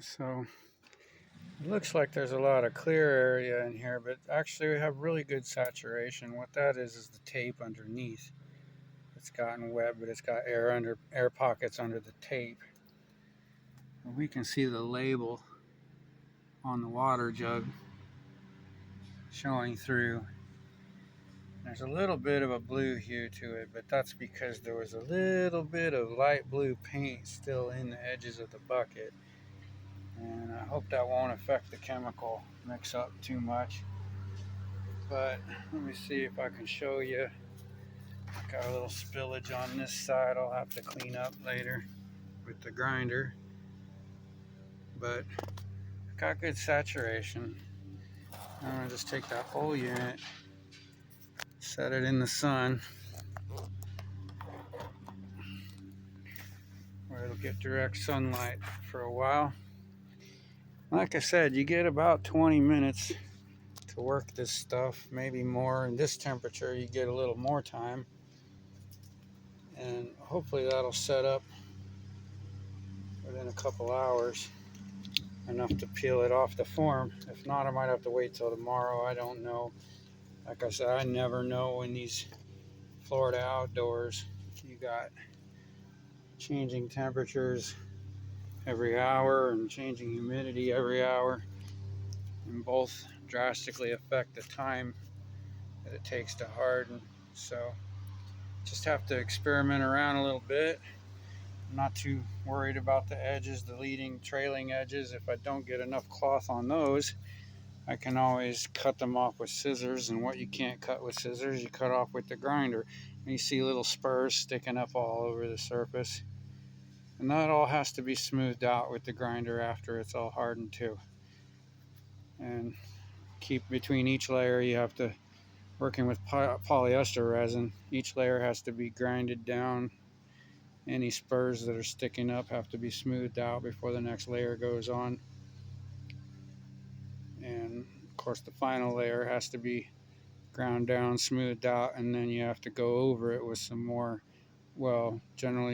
So it looks like there's a lot of clear area in here, but actually we have really good saturation. What that is the tape underneath. It's gotten wet, but it's got air pockets under the tape. And we can see the label on the water jug showing through. There's a little bit of a blue hue to it, but that's because there was a little bit of light blue paint still in the edges of the bucket. And I hope that won't affect the chemical mix up too much. But let me see if I can show you. Got a little spillage on this side I'll have to clean up later with the grinder. But got good saturation. I'm gonna just take that whole unit, set it in the sun where it'll get direct sunlight for a while. Like I said, you get about 20 minutes to work this stuff, maybe more. In this temperature, you get a little more time. And hopefully that'll set up within a couple hours, enough to peel it off the form. If not, I might have to wait till tomorrow. I don't know. Like I said, I never know in these Florida outdoors. You got changing temperatures every hour and changing humidity every hour, and both drastically affect the time that it takes to harden. So just have to experiment around a little bit. I'm not too worried about the edges, the leading trailing edges. If I don't get enough cloth on those, I can always cut them off with scissors, and what you can't cut with scissors, you cut off with the grinder. And you see little spurs sticking up all over the surface. And that all has to be smoothed out with the grinder after it's all hardened too. And keep between each layer, you have to, working with polyester resin, each layer has to be grinded down. Any spurs that are sticking up have to be smoothed out before the next layer goes on. And of course the final layer has to be ground down, smoothed out, and then you have to go over it with some more, well, generally